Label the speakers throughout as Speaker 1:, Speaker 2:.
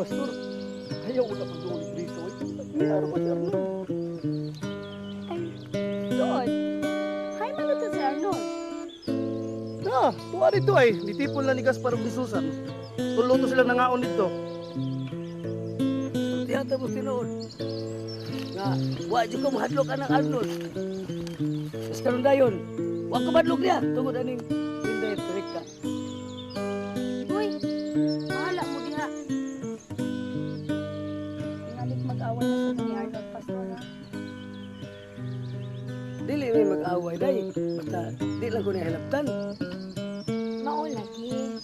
Speaker 1: pastor. Ayaw ko na pagdulit dito. May araw ba si Arnold?
Speaker 2: Ay, doon. Hay, maluto si Arnold.
Speaker 1: Tuwa dito ay. Ditipon lang ni Gaspar ang bisusan. Tuluto silang nangaon dito. Tiyata mo tinoon. Nga, wajib ko mahadlok ka ng Arnold. Tapos karon dayon, wag ka mahadlok niya. Tungod aning hindi trick ka.
Speaker 2: Uy, mahala mo diha. Ngalit mag-away na sa ni Arnold, pastor, ha?
Speaker 1: Dili may mag-away day. Basta di lang ko nahalaptan.
Speaker 2: Mao lagi.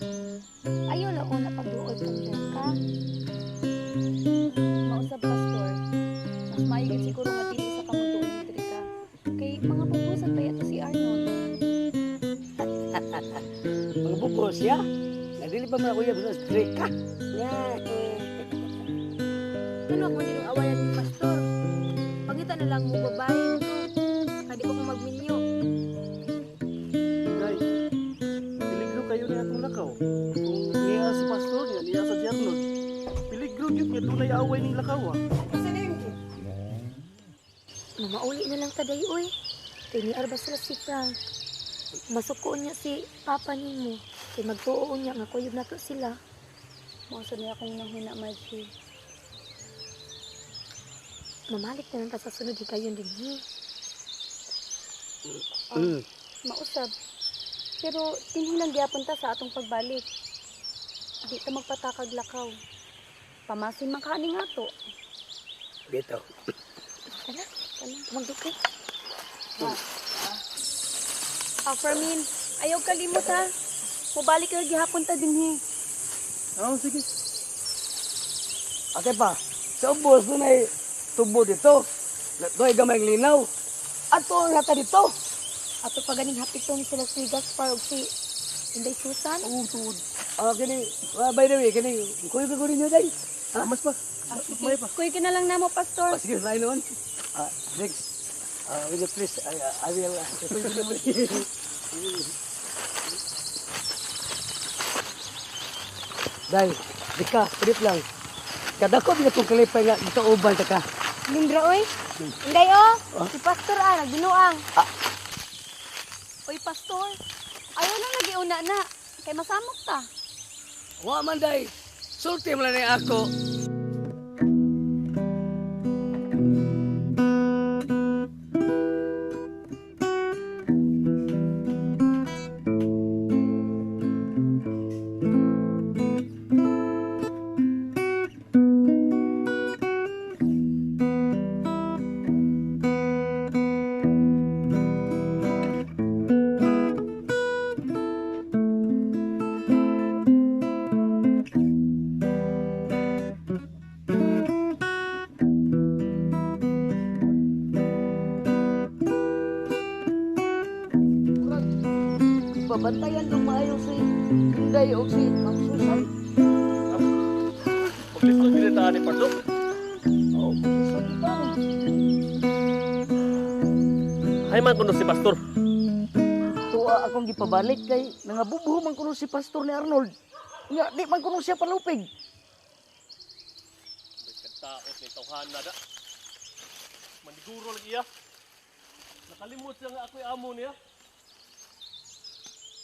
Speaker 2: Ayaw lang ko na pagduol ka. Mausap, pastor. Mas maigit siguro matili sa kamutuan ni Trika. Kay mga pupusan pa yato si Arnold.
Speaker 1: Mga bukos ya. Nadili pa mga kuya basta trick ka.
Speaker 2: Ano mo din ang awayan ni pastor? Pagita na lang mo babae nito. Kadi ko magminyo.
Speaker 1: Day, piligro kayo niya itong lakaw. Kung niya si pastor niya, niya sa Arnold. Piligro yun niya tunay away ng lakaw ah.
Speaker 2: Mamauli na lang taday, uy. Tiniar ba sila si Frank? Masukoon niya si papa nimo. Kay magtuo niya nga kuyog nato sila. Mauso niya akong nanghina, Margie. Mamalik na lang ta sa sunod kayo din, Mausab. Pero tinhilang gyapon ta sa atong pagbalik. Di ta magpatakag lakaw. Pamasin man kaani nga to.
Speaker 1: Dito.
Speaker 2: Kana, magdukay. Fermin, ayaw kalimot ha. Mubalik ka gihapon ta din
Speaker 1: Sige. Ate pa, sa ubos na ay tubo dito. Doy gamay linaw. Ato ang hata dito.
Speaker 2: Ato pa ganing hapit to ni sila si Gaspar ug si Inday Susan.
Speaker 1: Tuod. Kini, by the way, kini, kuya ka kunin nyo day. Mas pa. May pa.
Speaker 2: Kuy ka na lang namo, Pastor.
Speaker 1: Sige, lain noon. Next. Will you please, I will, Day, dika, trip lang. Kadako bigat kong kalipay nga, dito uban ta ka.
Speaker 2: Lindra, oy. Inday, si Pastor, nagbinuang. Oy, Pastor, ayaw na nagiuna na. Kay masamok ta.
Speaker 1: Wa man day, sulti mo lang na ako. Bantayan ng maayo si Inday o si Ma'am Susan.
Speaker 3: Paglis ko pinitaan ni Pardo.
Speaker 1: Oo, Susan ito.
Speaker 3: Hay man kuno si Pastor.
Speaker 1: Tuwa akong gipabalik kay nangabubuho man kuno si Pastor ni Arnold. Nga, di man kuno siya palupig.
Speaker 3: May taos ni tawhan na da. Maniguro lagi ya. Nakalimot siya nga ako'y amo niya.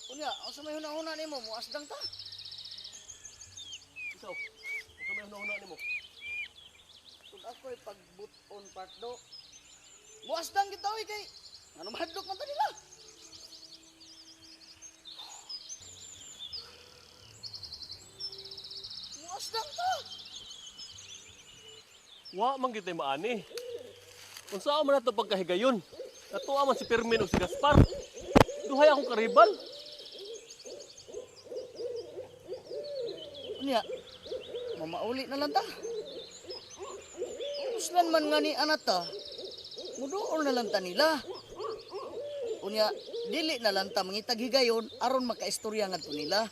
Speaker 1: Kunya, asa may hunahuna nimo mo asdang ta?
Speaker 3: Ikaw, ikaw may hunahuna ni mo.
Speaker 1: Kung ako'y pagbuton part do. Mo asdang kita oy kay ano mahadlok man ta nila. Mo asdang ta.
Speaker 3: Wa man gitay maani. Unsa man nato pagkahigayon? Natuwa man si Fermin ug si Gaspar. Duhay akong karibal.
Speaker 1: Kunya, mamauli na lang ta. Uslan man nga ni anata. Muduol na lang ta nila. Kunya, dili na lang ta mangitag higayon aron makaistorya ngadto nila.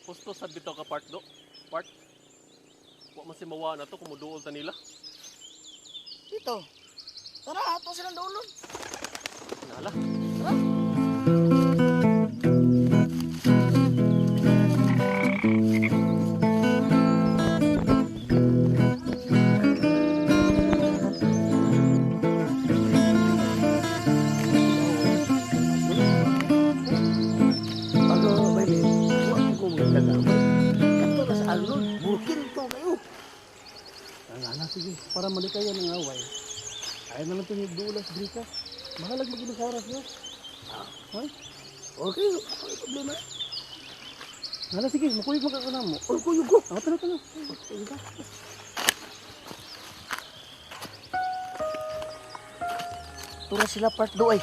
Speaker 3: Gusto sad bitaw ka part do. Part. Wa man si mawa na to kumuduol ta nila.
Speaker 1: Dito. Tara, ato silang daulon.
Speaker 3: Nala.
Speaker 1: Tara.
Speaker 4: sige, para malikayan ang away. Kaya na lang ito yung dulas, Brika. Mahalag mag-inom sa oras niya. Ha?
Speaker 1: Okay, okay, problema.
Speaker 4: Hala, sige, makuyog magkakana mo.
Speaker 1: Oh, kuyog ko.
Speaker 4: Tara.
Speaker 1: Sige ka. Tura sila part 2 ay.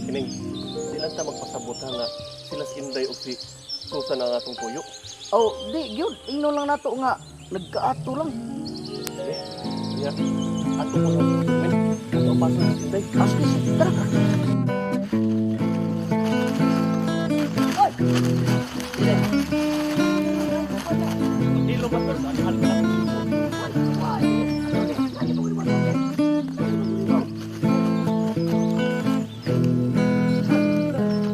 Speaker 3: Kining, di lang ta magpasabot ha nga sila si Inday o si Susan ang atong tuyo.
Speaker 1: Oh, di, yun. Ingno lang nato nga. Nagkaato lang.
Speaker 3: Ya, ato ko sa men. Ato pa sa si Inday.
Speaker 1: Sige, sige. Tara ka. Ay! Sige.
Speaker 3: Dilo ba to sa alhal ka?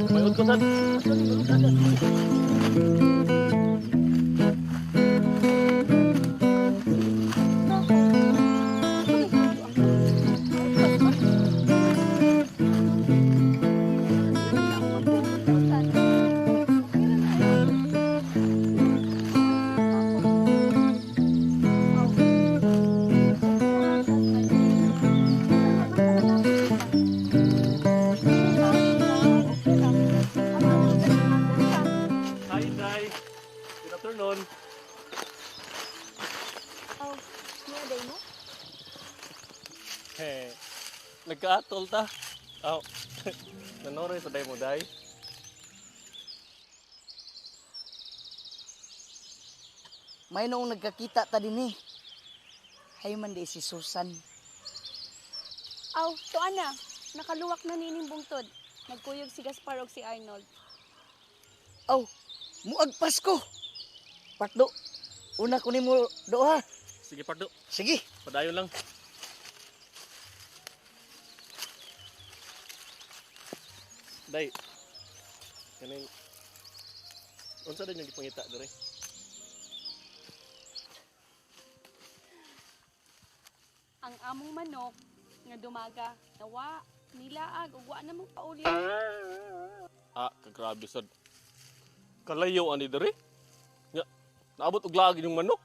Speaker 3: Mayod ko sad. Hi Inday. Good afternoon.
Speaker 2: Oh, niya day mo?
Speaker 3: Nagkaatol ta. Aw. Nanore sa day mo day.
Speaker 1: May noong nagkakita ta din eh. Hay man di si Susan.
Speaker 5: Aw, to ana, nakaluwak na nining bungtod. Nagkuyog si Gaspar ug si Arnold.
Speaker 1: Oh, muag Pasko. Partdo. Una ko nimo doha.
Speaker 3: Sige pardo.
Speaker 1: Sige.
Speaker 3: Padayon lang. Day. Kaning unsa din yung gipangita dire?
Speaker 5: Ang among manok nga dumaga, nawa, nilaag ug wa na mo pauli.
Speaker 3: Ah, kagrabe sad. Kalayo ani dire? Nya, naabot og lagi yung manok.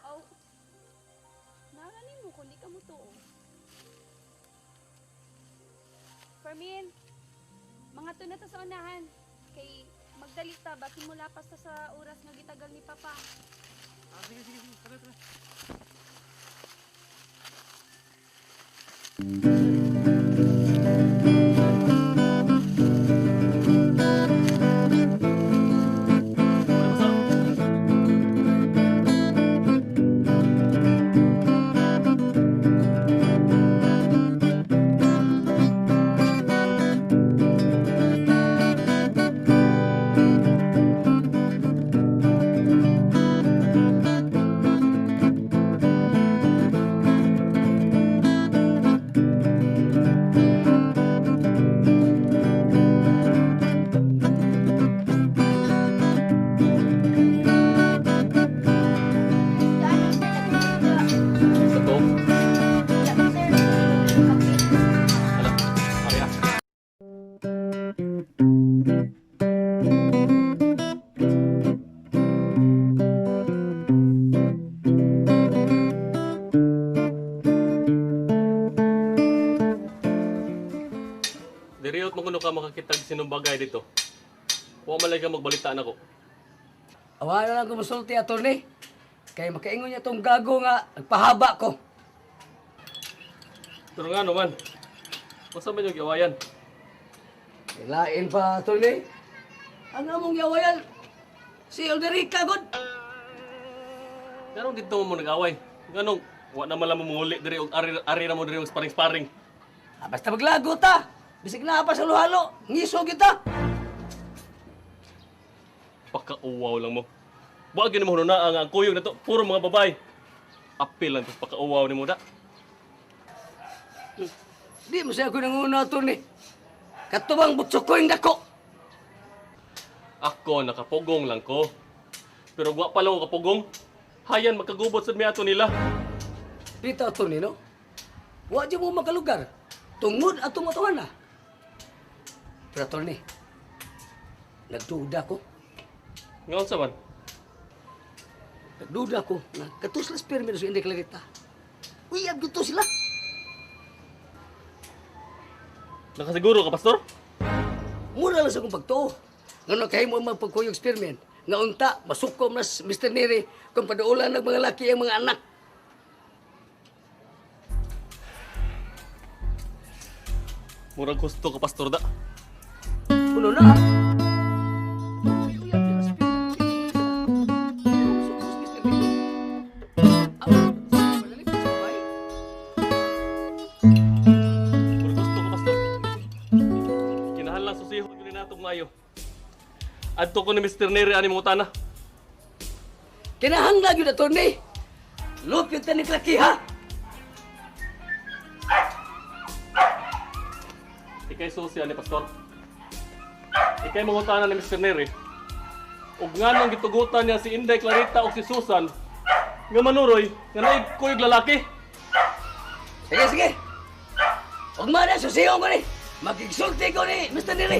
Speaker 5: Aw. Nangani mo kun di ka mo tuo. Fermin, mga to na ta sa unahan. Kay magdali ta bakin mo lapas ta sa oras nga gitagal ni Papa.
Speaker 3: Ah, sige. Tara. Sa to. Ari ah. Diriot mo kuno ka makakitag sinong bagay dito. Wa man lang ka magbalita nako.
Speaker 1: Awa na lang ko musulti attorney. Kay makaingon niya tong gago nga nagpahaba ko.
Speaker 3: Pero nga naman. Unsa man yung giawayan?
Speaker 1: Lain pa attorney. Ang among yawayan si Elderica god.
Speaker 3: Pero dito mo nag-away. Ganong wa na malam mo muli diri og ari na mo diri og sparring.
Speaker 1: Ah, basta maglago ta. Bisig na pa sa luhalo. Ngiso kita.
Speaker 3: Pakauwaw lang mo. Wag gyud mo na ang kuyog na to, puro mga babae. Apil lang to pakauwaw nimo da.
Speaker 1: Di mo siya ako nanguna attorney. Katubang butso ko yung dako.
Speaker 3: Ako nakapugong lang ko. Pero wa pa lang ako kapugong. Hayan magkagubot sa miato nila.
Speaker 1: Dito attorney no. Wa di mo makalugar. Tungod at tumatuhan na. Pero attorney, nagduda ko.
Speaker 3: Ngaon sa man?
Speaker 1: Nagduda ko nga katus las pirmi sa Inday Clarita. Uyab dito sila.
Speaker 3: Nakasiguro ka, Pastor?
Speaker 1: Mura lang sa kong pagtuo. Nga kay mo magpagkuyog spearman. Nga unta, masukom na Mr. Neri kung padaulan ng mga laki ang mga anak.
Speaker 3: Murag gusto ka, Pastor da.
Speaker 1: Puno na. Uyab sila spearman. Masukom si Mr. Neri. Madali pa sa bahay.
Speaker 3: Murag gusto ka, Pastor. Kinahanglan susihon ko na itong ngayo. Adto ko ni Mr. Neri ani mong utana.
Speaker 1: Kinahanglan yun, attorney. Lupit na ni Klaki, ha?
Speaker 3: Ikay susi ani, Pastor. Ikay mong utana ni Mr. Neri. Ug nga nang gitugutan niya si Inday Clarita o si Susan, nga manuroy, nga naig kuyog lalaki.
Speaker 1: Sige, sige. Huwag mo na, susiyon ko ni. Magigsulti ko ni Mr. Neri.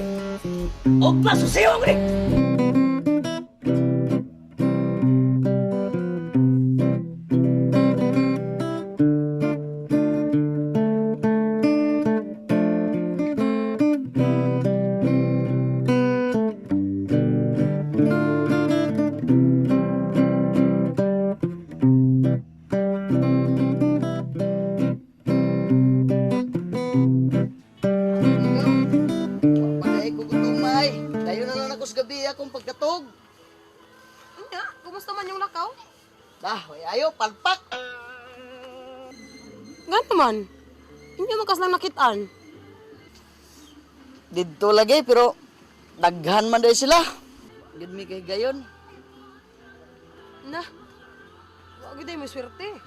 Speaker 1: Huwag pa, susiyon ko ni.
Speaker 6: Panay ko gutumay. Dayo na lang ako sa gabi akong pagkatog.
Speaker 2: Unya, kumusta man yung lakaw?
Speaker 6: Way ayo, palpak.
Speaker 2: Nga naman. Hindi mo kas lang nakitaan.
Speaker 6: Dito lagi, pero daghan man day sila. Gid mi kay gayon.
Speaker 2: Na, wag day may swerte.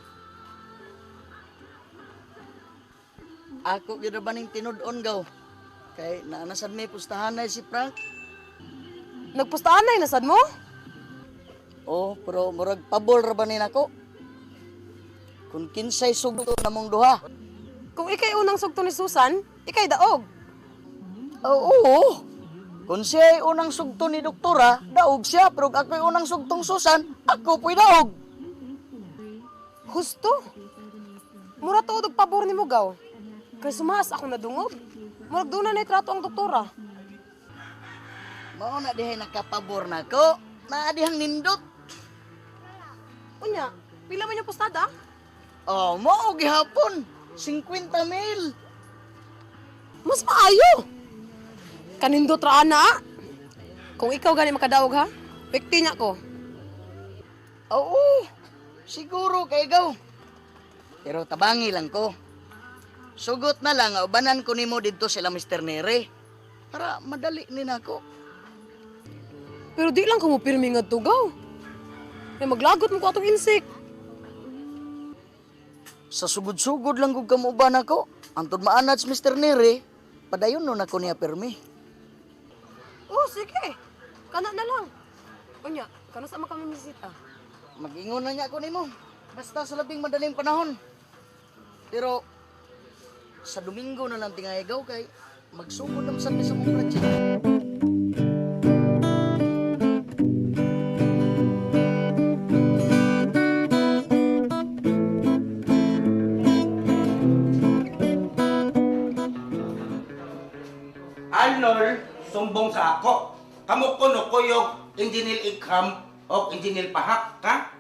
Speaker 6: Ako gid ba ning tinud-on gaw. Kay naanasad may pustahan na si Frank.
Speaker 2: Nagpustahan na inasad mo?
Speaker 6: Oh, pero murag pabor ra ba ni nako? Kung kinsay sugto namong duha.
Speaker 2: Kung ikay unang sugto ni Susan, ikay daog.
Speaker 6: Oo. Kung siya ay unang sugto ni doktora, daog siya. Pero ako ay unang sugtong Susan, ako po'y daog.
Speaker 2: Husto. Mura to og pabor ni mo gaw. Kay sumas ako nadungog. Murag doon na trato ang doktora.
Speaker 6: Mao na dihay nakapabor nako. Na dihang nindot.
Speaker 2: Unya, pila man yung postada?
Speaker 6: Oh, mao gihapon. 50,000.
Speaker 2: Mas maayo. Kanindot ra ana. Kung ikaw gani makadaog ha, pekti niya ko.
Speaker 6: Oo. Siguro kay gaw. Pero tabangi lang ko. Sugot na lang, ubanan ko nimo dito sila Mr. Nere. Para madali ni nako.
Speaker 2: Pero di lang ka mo pirmi nga tugaw. May maglagot mo ko atong insik.
Speaker 6: Sa sugod-sugod lang kung kamuban ako. Antod maanad si Mr. Nere, padayon nun ako niya permi.
Speaker 2: Oh, sige. Kana na lang. Unya, kano sa kami misita?
Speaker 6: Mag-ingon na niya ako nimo. Basta sa labing madaling panahon. Pero, sa Domingo na lang tingayigaw kay magsugod ang sabi sa mong project.
Speaker 7: Arnold, sumbong sa ako. Kamu ko no kuyog Engineer Ikram o Engineer Pahak, ka?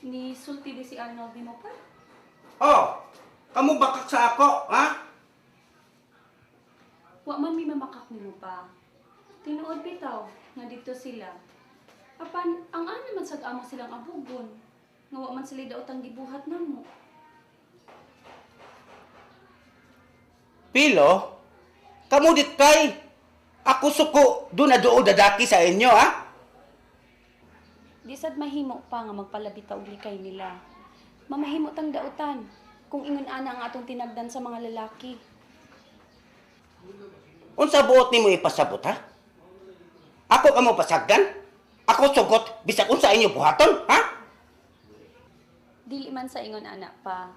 Speaker 5: Ni sulti di si Arnold di mo pa?
Speaker 7: Oh, kamu bakak sa ako, ha?
Speaker 5: Wa man mi mamakak nimo pa. Tinuod bitaw nga dito sila. Apan ang ano man sad amo silang abugon. Nga wa man sila daot ang gibuhat namo.
Speaker 7: Pilo, kamu dit kay. Ako suko, doon na doon dadaki sa inyo, ha?
Speaker 5: Di sad mahimo pa nga magpalabita og likay nila. Mamahimo tang dautan kung ingon ana ang atong tinagdan sa mga lalaki.
Speaker 7: Unsa buot nimo ipasabot, ha? Ako kamo pasagdan? Ako sugot, bisag unsa inyo buhaton, ha?
Speaker 5: Dili man sa ingon ana pa.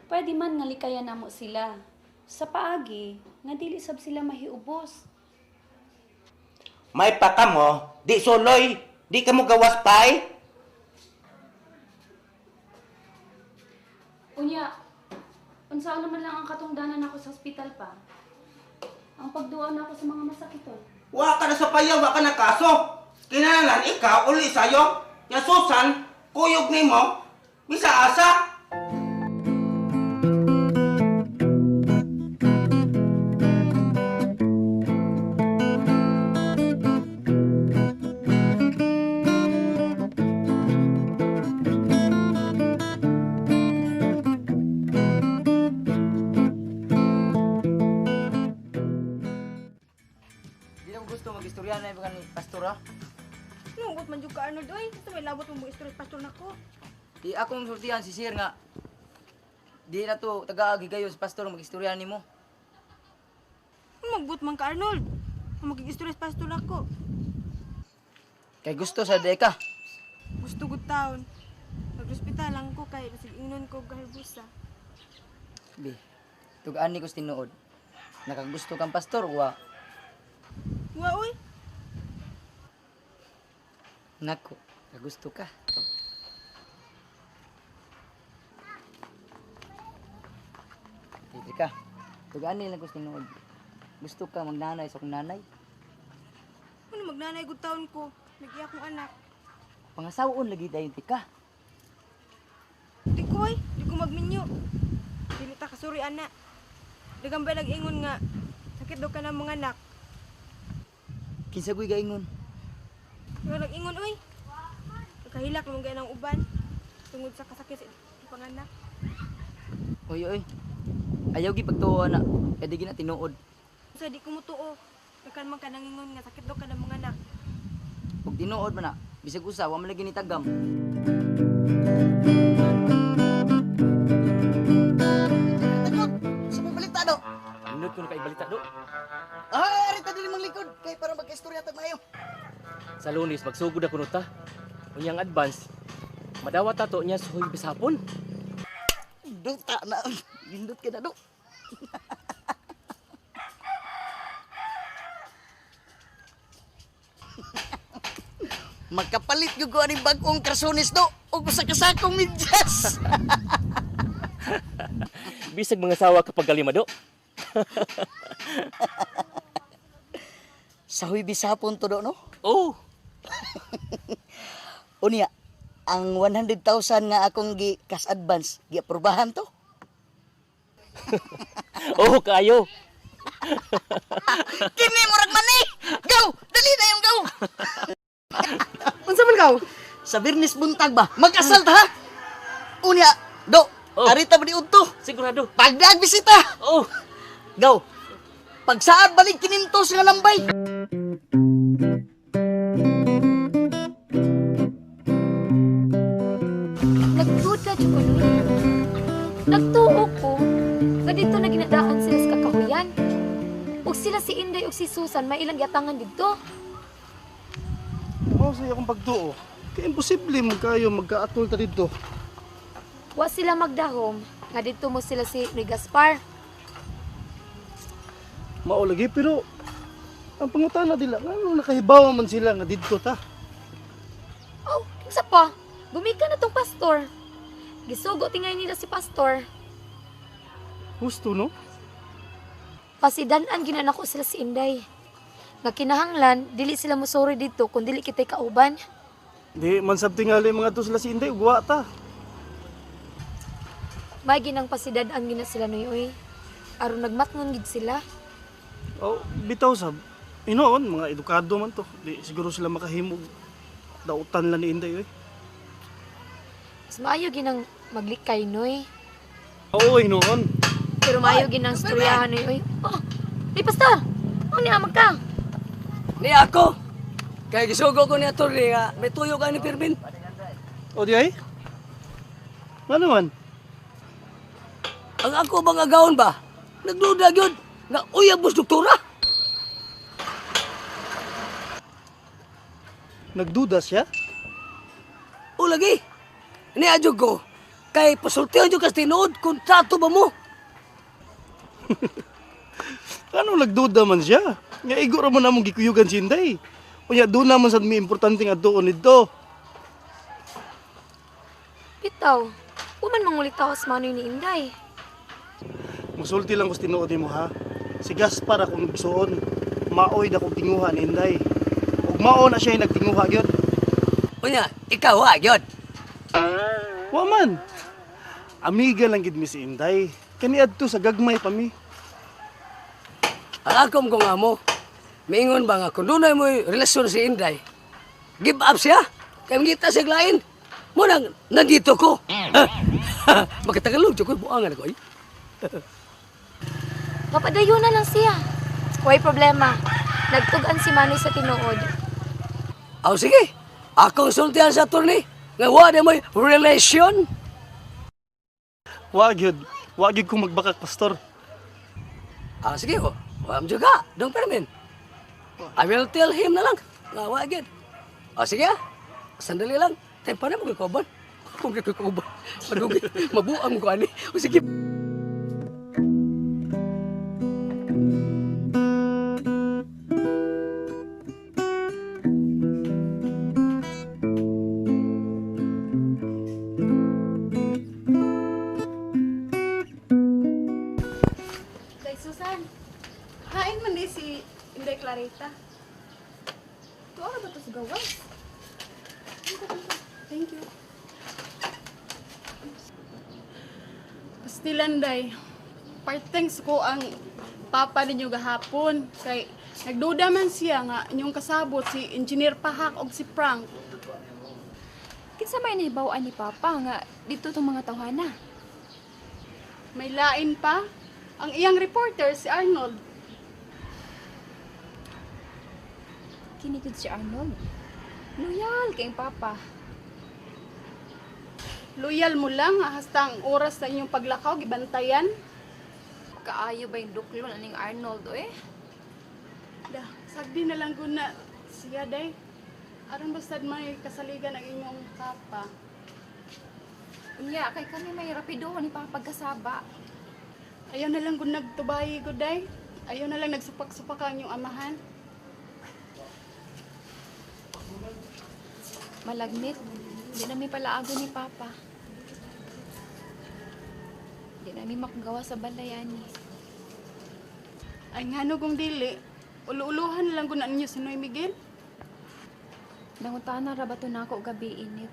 Speaker 5: Pwede man nga likayan namo sila. Sa paagi, nga dili sab sila mahiubos.
Speaker 7: May pa kamo, di suloy. Di ka mo gawas pay?
Speaker 5: Unya, unsa naman lang ang katungdanan ako sa ospital pa. Ang pagduaw na ako sa mga masakiton.
Speaker 7: Wa ka na sa payaw, wa ka na kaso. Kinahanglan ikaw uli sayo. Nga Susan, kuyog nimo, bisa asa.
Speaker 6: Di na ko gusto mag-istorya na yung ni Pastor ha.
Speaker 2: Nunggot man jud ka Arnold oy. Gusto may labot mo istorya pastor nako.
Speaker 6: Di akong sultihan si Sir nga. Di na to taga-agi kayo si Pastor mag-istorya nimo.
Speaker 2: Magbut man ka Arnold. Magig-istorya sa pastor nako.
Speaker 6: Kay gusto sa deka.
Speaker 2: Gusto gud taon. Nag-ospital lang ko kay nasigingnon ko galbusa.
Speaker 6: Bi. Tugaan ni ko sa tinuod. Nakagusto kang pastor wa.
Speaker 2: Wa oy.
Speaker 6: Nako, kagusto ka. Hindi ka. Tugaan nila gusto tinuod. Gusto ka magnanay sa akong nanay.
Speaker 2: Ano magnanay gud taon ko. Nagi akong anak.
Speaker 6: Pangasawon lagi dayon tika.
Speaker 2: Di ko oy, di ko magminyo. Dili ta kasuri ana. Dagang ba nag-ingon nga sakit daw ka ng mga anak.
Speaker 6: Kinsa ko'y gaingon.
Speaker 2: Pero nag-ingon oy. Nakahilak mong gaya ng uban. Tungod sa kasakit sa panganak.
Speaker 6: Oy oy. Ayaw gi pagtuo na. Kaya di gina tinuod.
Speaker 2: Sa di ko mutuo. Nagkan man ka nangingon nga sakit daw ka ng mga anak.
Speaker 6: Pag tinuod man na, bisag usa wa man lagi ni tagam. Tagot, sa balita do.
Speaker 1: Nindot ko na kay balita do.
Speaker 6: Ah, ari ta dili mang likod kay para magka-istorya tag maayo.
Speaker 1: Sa Lunes magsugod ako nuta. Unyang advance. Madawat tato niya sa huy bisapon.
Speaker 6: Duta na. Gindot ka na do. Magkapalit yung ko aning bagong karsones do. O sa kasakong medyas.
Speaker 1: Bisag mga sawa kapag galima do.
Speaker 6: Sa huy bisapon to do no?
Speaker 1: Oh,
Speaker 6: Unya, ang 100,000 nga akong gi cash advance, gi aprobahan to.
Speaker 1: oh kayo.
Speaker 6: Kini murag mani. Go, dali na yung go.
Speaker 2: Unsa man kaw?
Speaker 6: Sa Birnis buntag ba? Mag-asal ta ha? Unya, do,
Speaker 1: Oh.
Speaker 6: arita ba di udto?
Speaker 1: Sigurado.
Speaker 6: Pagdag bisita.
Speaker 1: Oh,
Speaker 6: Go. Pag saan balik kinintos nga lambay.
Speaker 2: Nagduda jud ko nun. Nagtuo ko nga dito na ginadaan sila sa kakahuyan. Ug sila si Inday ug si Susan may ilang yatangan dito.
Speaker 4: Mao sa akong pagtuo. Kaya imposible mo kayo magkaatol ta dito.
Speaker 2: Wa sila magdahom nga dito mo sila si Noy Gaspar.
Speaker 4: Mao lagi pero ang pangutana dila ngano nakahibaw man sila nga didto ta.
Speaker 2: Oh, kinsa pa? Gumika na tong pastor. Gisugo tingay nila si pastor.
Speaker 4: Gusto no?
Speaker 2: Pasidanan ginanako sila si Inday. Nga kinahanglan, dili sila musuri dito kung dili kita'y kauban.
Speaker 4: Di man sab tingali mga to sila si Inday ugwa ta.
Speaker 2: May ginang pasidanan gina sila noy. Aron nagmatngon gid sila.
Speaker 4: Oh, bitaw sab. Inoon mga edukado man to. Di siguro sila makahimog dautan lang ni Inday oy.
Speaker 2: Mas maayo ginang maglikay noy.
Speaker 4: Oo, inoon.
Speaker 2: Pero maayo ginang storyahan noy. Oh, di pastor. Ano ni amag ka?
Speaker 1: ni ako. Kaya gisugo ko ni attorney nga may tuyo ka ni Pirmin.
Speaker 4: O di ay? Nga naman?
Speaker 1: Ang ako bang agawon ba? Nagduda gyud nga uyabos doktora.
Speaker 4: Nagduda siya?
Speaker 1: O lagi. Ni adyo ko kay pasultihan jud kas tinuod kontrato ba mo?
Speaker 4: Ano nagduda man siya? Nga igo ra mo namong gikuyugan si Inday. Unya, doon naman sa may importanteng adtuon nito.
Speaker 2: Bitaw, waman mangulitawas manoy ni Inday.
Speaker 4: Masulti lang ko sa tinuod mo ha. Si Gaspar akong nagsuon. Maoy na kong tinguha ni Inday. Ug mao na siya yung nagtinguha gyud.
Speaker 1: Unya, ikaw wa gyud.
Speaker 4: Wa man. Amiga lang gid mi si Inday. Kani adto sa gagmay pa mi.
Speaker 1: Alakom ko nga mo. Mingon ba nga kung dunay mo relasyon si Inday. Give up siya. Kaya ngita siya lain. Mo nang nandito ko. Magkatagalog siya ko buangan ako.
Speaker 2: Mapadayon na lang siya. Huwag problema. Nagtugan si Manoy sa tinuod.
Speaker 1: Aw sige. Akong sultihan sa attorney. Nga wa na mo relasyon.
Speaker 4: Wa gyud. Wa gyud kong magbakak, pastor.
Speaker 1: Sige ko. Wam juga. Dong permin. I will tell him na lang. Nga wa agad. Sige sandali lang. Tayo pa na mo kikoban. Kung kikoban. Madugi. Mabuang ko ani. Sige.
Speaker 5: Kay Susan, hain man di si Inday Clarita. Tuwa ka ba ito sa gawas? Thank you. Pastilanday, partings ko ang papa ninyo gahapon. Kay nagduda man siya nga inyong kasabot si Engineer Pahak o si Frank.
Speaker 8: Kinsa may nahibawaan ni Papa nga dito tong mga tawhana?
Speaker 5: May lain pa. Ang iyang reporter si Arnold.
Speaker 8: Kinikid si Arnold. Loyal kay Papa.
Speaker 5: Loyal mo lang hasta ang oras sa inyong paglakaw gibantayan.
Speaker 8: Kaayo ba yung duklon aning Arnold eh?
Speaker 5: Sagdi na lang guna siya day. Aron bastad may kasaligan ang inyong papa.
Speaker 8: Unya kay kami may rapido ni Papa kasaba.
Speaker 5: Ayaw na lang kung nagtubayi ko day. Ayaw na lang nagsupak-supak ang inyong amahan.
Speaker 8: Malagnit. Di namin palaago ni Papa. Di namin makagawa sa balayani.
Speaker 5: Ay ngano kung dili. Ulu-uluhan na lang kung ninyo si Noy Miguel.
Speaker 8: Nangutana ra ba to nako gabi init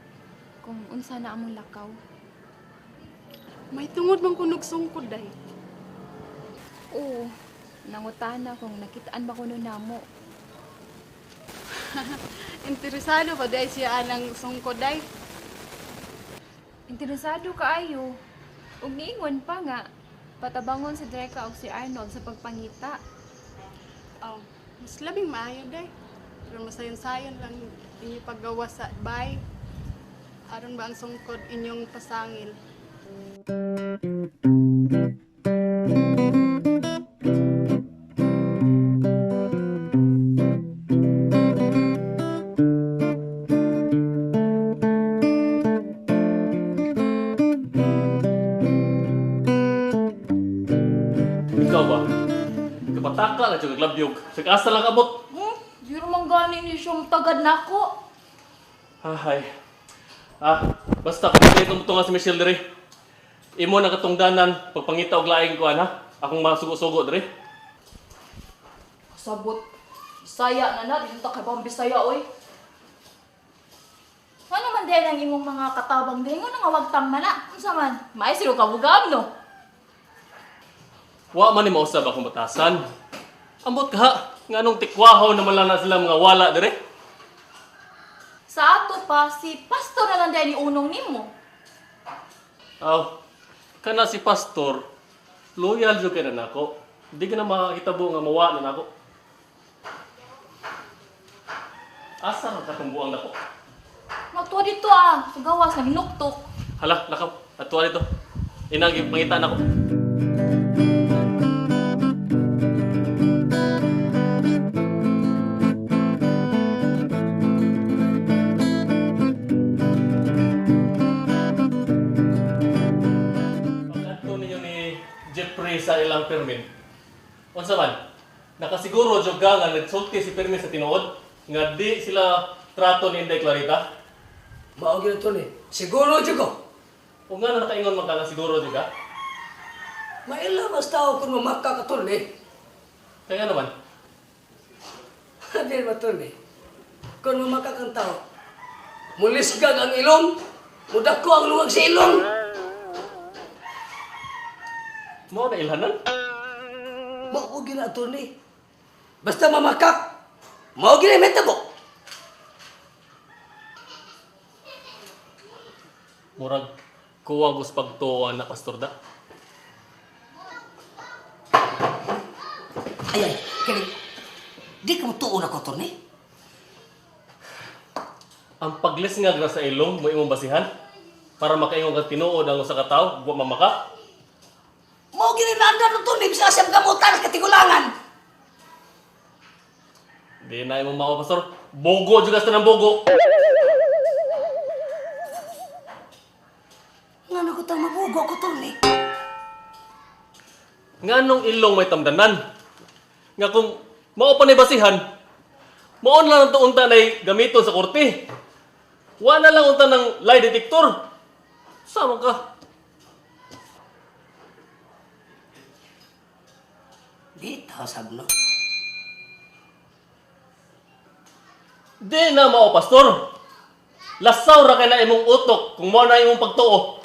Speaker 8: kung unsa na among lakaw.
Speaker 5: May tungod bang kunog sungkod day.
Speaker 8: Oo. Nangutana kung nakitaan ba ko no namo.
Speaker 5: Interesado ba day siya anang sungkod day?
Speaker 8: Interesado kaayo. Ug niingon pa nga patabangon si Dreka og si Arnold sa pagpangita.
Speaker 5: Oh, mas labing maayo day. Pero masayon-sayon lang inyo paggawa sa bay. Aron ba ang sungkod inyong pasangil?
Speaker 3: Ikaw ba? Kapataka na siya kaglabyog. Sagasa lang abot.
Speaker 9: Di naman gani ni siyang tagad na ako.
Speaker 3: Ay. Basta kung ito nga si Michelle diri. Imo na katungdanan pagpangita og laing kuan ha. Akong masugo-sugo diri.
Speaker 9: Sabot. Bisaya na na. Dito ta kay bang Bisaya, oy. Ano man din ang imong mga katabang din? Ano nga wagtang man na? Ano man? May siro ka bugam, no?
Speaker 3: Wa man ni mausab akong batasan. Ambot ka ha. Nganong tikwahaw naman lang na sila mga wala diri.
Speaker 9: Sa ato pa, si pastor na lang din ni unong nimo.
Speaker 3: Kana si pastor, loyal jud kay na nako. Di ka na makakitabo nga mawa na nako. Asa ra katong buang nako?
Speaker 9: Magtuwa dito sa gawas na hinuktok.
Speaker 3: Hala, lakaw. Atuwa dito. Inagi pangita nako. Jeffrey sa ilang permin. Unsa man? Nakasiguro jud ka nga nagsulti si permin sa tinuod? nga di sila trato ni Inday Clarita?
Speaker 1: Mao gyud to ni. Siguro jud ko.
Speaker 3: O nga na nakaingon man ka nga siguro di ka?
Speaker 1: Maila mas tao kung mamaka ka to ni.
Speaker 3: Kaya naman.
Speaker 1: Di ba to ni? Kung mamaka kang tao, mulisgag ang ilong, mudako ang luwag sa ilong.
Speaker 3: Mao na ilhanan?
Speaker 1: Mao gyud na to ni. Basta mamakak, mao gyud may tabo.
Speaker 3: Murag kuwag us pagtuon na pastor da.
Speaker 1: Ayan, kani. Di ka mo tuon ako to ni.
Speaker 3: Ang paglisngag na sa ilong mo imong basihan para makaingon ka tinuod ang usa ka tawo, wa mamaka.
Speaker 1: Mao gyud na anda to ni bisa sa gamutan sa katigulangan.
Speaker 3: Di na imong mao pastor. Bogo juga sa nang bogo.
Speaker 1: Ngano ko tang mabugo ko to ni.
Speaker 3: Nganong ilong may tamdanan? Nga kung mao pa ni basihan, maon lang ang unta nay gamiton sa korte. Wa na lang unta ng lie detector. Sama ka.
Speaker 1: Di ta sabno.
Speaker 3: Di na mao pastor. Lasaw ra kay na imong utok kung mao na imong pagtuo.